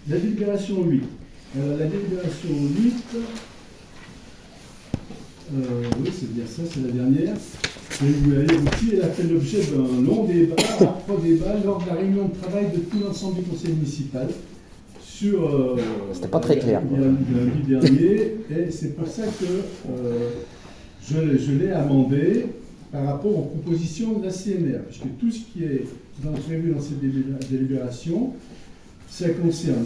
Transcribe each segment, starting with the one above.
La délibération 8. La délibération 8, oui, c'est bien ça, c'est la dernière. Et vous voyez aussi, elle a fait l'objet d'un long débat, âpre débat, lors de la réunion de travail de tout l'ensemble du conseil municipal sur c'était pas très clair. Lundi dernier, et c'est pour ça que je l'ai amendé par rapport aux propositions de la CNR, puisque tout ce qui est prévu dans cette délibération, ça concerne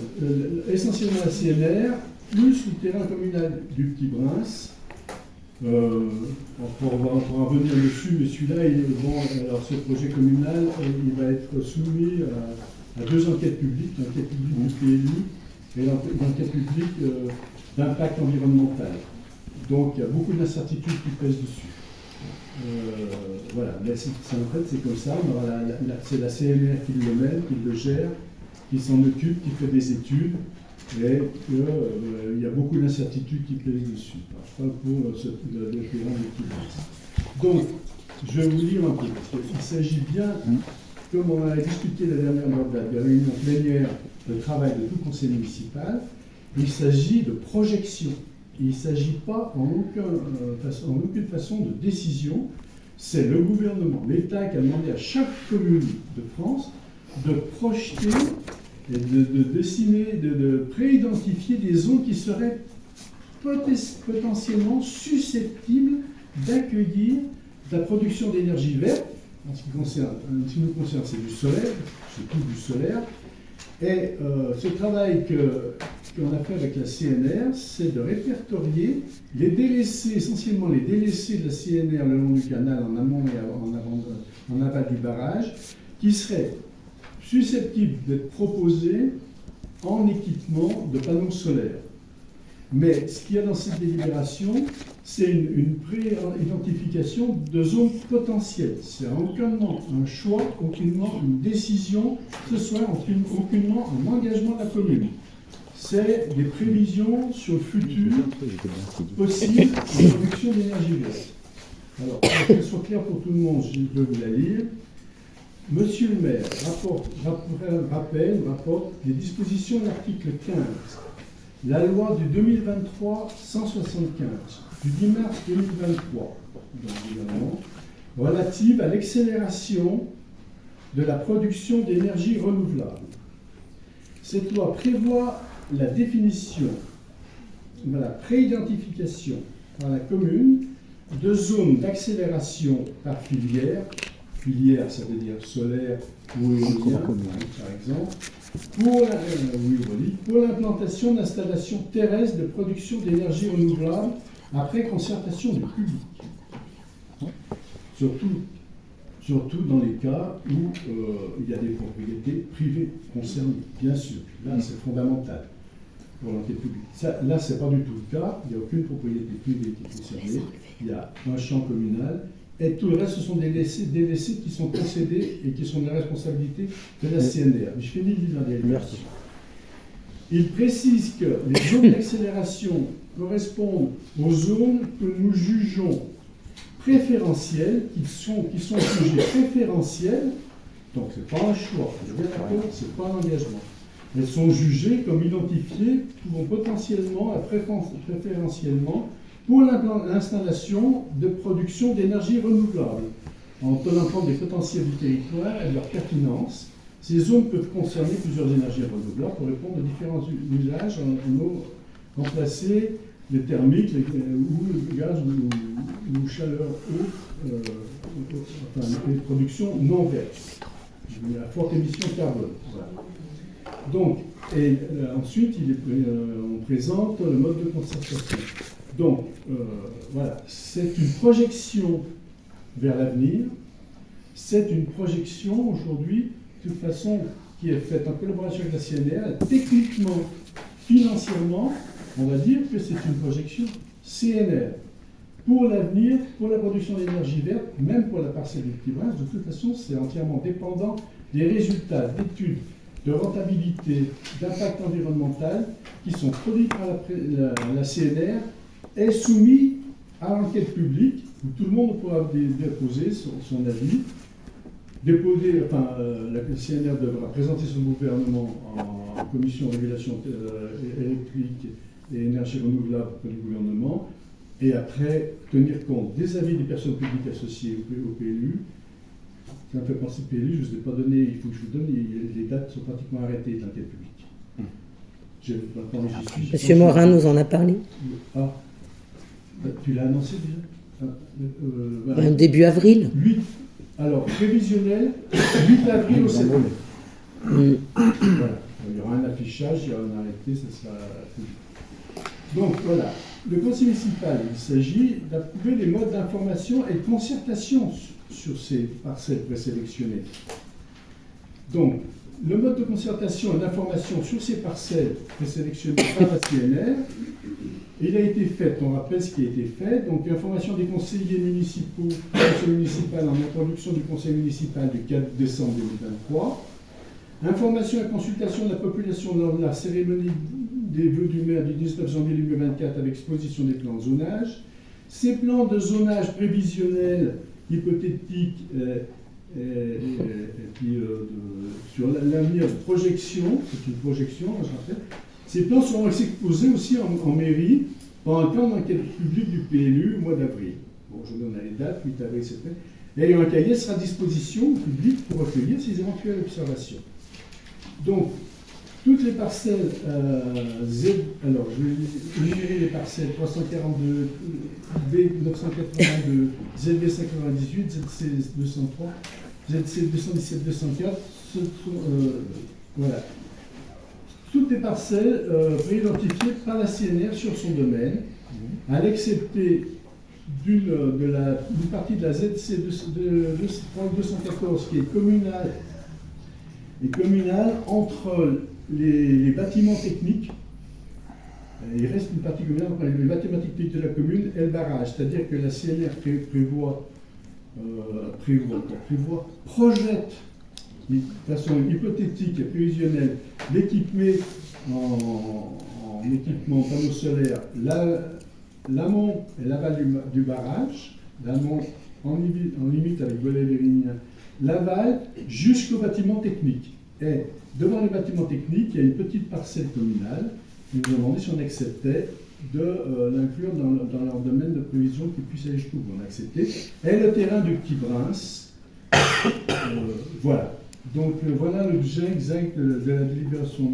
essentiellement la CNR, plus le terrain communal du Petit Brince. On pourra revenir dessus, mais celui-là, alors ce projet communal, il va être soumis à deux enquêtes publiques, l'enquête publique du PLU et l'enquête publique d'impact environnemental. Donc il y a beaucoup d'incertitudes qui pèsent dessus. Voilà, mais en fait c'est comme ça, c'est la CNR qui le mène, qui le gère, qui s'en occupe, qui fait des études, et qu'il y a beaucoup d'incertitudes qui pèsent dessus. Alors, je parle pour le terrain de Petit. Donc, je vais vous lire un peu, parce qu'il s'agit bien, comme on a discuté la dernière lors de la réunion plénière de travail de tout conseil municipal, il s'agit de projection. Il ne s'agit pas en aucune façon de décision. C'est le gouvernement, l'État qui a demandé à chaque commune de France de projeter et de dessiner, de préidentifier des zones qui seraient potentiellement susceptibles d'accueillir de la production d'énergie verte. En ce qui nous concerne, c'est du solaire, surtout du solaire. Et ce travail qu'on a fait avec la CNR, c'est de répertorier les délaissés, essentiellement les délaissés de la CNR le long du canal, en amont et en aval du barrage, qui seraient susceptibles d'être proposés en équipement de panneaux solaires. Mais ce qu'il y a dans cette délibération, c'est une pré-identification de zones potentielles. C'est aucunement un choix, aucunement une décision, que ce soit aucunement un engagement de la commune. C'est des prévisions sur le futur possible de production d'énergie verte. Alors, pour qu'elle soit claire pour tout le monde, je vais vous la lire. Monsieur le maire rapporte les dispositions de l'article 15. La loi du 2023-175 du 10 mars 2023 relative à l'accélération de la production d'énergie renouvelable. Cette loi prévoit la définition, la préidentification par la commune de zones d'accélération par filière. Filière, ça veut dire solaire ou éolien, par exemple, pour l'implantation d'installations terrestres de production d'énergie renouvelable après concertation du public. Surtout dans les cas où il y a des propriétés privées concernées, bien sûr. Là, c'est fondamental pour l'enquête publique. Là, ce n'est pas du tout le cas. Il n'y a aucune propriété privée qui est concernée. Il y a un champ communal. Et tout le reste, ce sont des délaissés qui sont concédés et qui sont de la responsabilité de la CNR. Mais je finis de dire merci. Il précise que les zones d'accélération correspondent aux zones que nous jugeons préférentielles, qui sont jugées préférentielles. Donc, ce n'est pas un choix, je suis bien d'accord, ce n'est pas un engagement. Elles sont jugées comme identifiées, pouvant potentiellement, préférentiellement, pour l'installation de production d'énergie renouvelable. En tenant compte des potentiels du territoire et de leur pertinence, ces zones peuvent concerner plusieurs énergies renouvelables pour répondre aux différents usages, remplacer les thermiques, ou le gaz ou chaleur eau, les productions non vertes, à forte émission de carbone. Voilà. Donc, ensuite, on présente le mode de concertation. Donc, voilà, c'est une projection vers l'avenir, c'est une projection aujourd'hui, de toute façon, qui est faite en collaboration avec la CNR, techniquement, financièrement, on va dire que c'est une projection CNR. Pour l'avenir, pour la production d'énergie verte, même pour la parcelle du Petit Brince, de toute façon, c'est entièrement dépendant des résultats d'études de rentabilité, d'impact environnemental qui sont produits par la CNR et soumis à l'enquête publique où tout le monde pourra déposer son avis. La CNR devra présenter son gouvernement en commission de régulation électrique et énergie renouvelable pour le gouvernement, et après tenir compte des avis des personnes publiques associées au PLU. Ça me fait penser au PLU, je ne vous ai pas donné, il faut que je vous donne, les dates sont pratiquement arrêtées de l'enquête publique. Monsieur Morin nous en a parlé. Ah, tu l'as annoncé déjà Début avril. 8, alors prévisionnel, 8 avril au 7 mai. Voilà. Il y aura un affichage, il y aura un arrêté, ça sera public. Donc voilà, le conseil municipal, il s'agit d'approuver les modes d'information et de concertation sur ces parcelles présélectionnées. Donc, le mode de concertation et d'information sur ces parcelles présélectionnées par la CNR, il a été fait, on rappelle ce qui a été fait, donc information des conseillers municipaux, conseil municipal en introduction du conseil municipal du 4 décembre 2023, information et consultation de la population lors de la cérémonie des vœux du maire du 19 janvier 2024 avec exposition des plans de zonage, ces plans de zonage prévisionnels, hypothétiques, et puis sur l'avenir de projection, c'est une projection, je rappelle. Ces plans seront exposés aussi en mairie pendant le temps d'enquête publique du PLU au mois d'avril. Bon, je donne les dates, 8 avril, 7 mai. Et un cahier sera à disposition au public pour recueillir ces éventuelles observations. Donc, toutes les parcelles Z, alors je vais énumérer les parcelles 342, B 982, ZB 598, ZC 203, ZC 217 204, voilà. Toutes les parcelles préidentifiées par la CNR sur son domaine, à l'excepté d'une partie de la ZC 214 qui est communale entre les bâtiments techniques. Il reste une partie communale entre les bâtiments techniques de la commune et le barrage, c'est-à-dire que la CNR projette de façon hypothétique et prévisionnelle d'équiper en équipement panneau solaire l'amont et l'aval du barrage, l'amont en limite avec Golay-Vérinien, l'aval jusqu'au bâtiment technique. Et devant les bâtiments techniques, il y a une petite parcelle communale. Ils nous ont demandé si on acceptait de l'inclure dans leur domaine de prévision qu'ils puissent aller jusqu'au bout. On a accepté. Et le terrain du Petit Prince. Voilà. Donc voilà l'objet exact de la délibération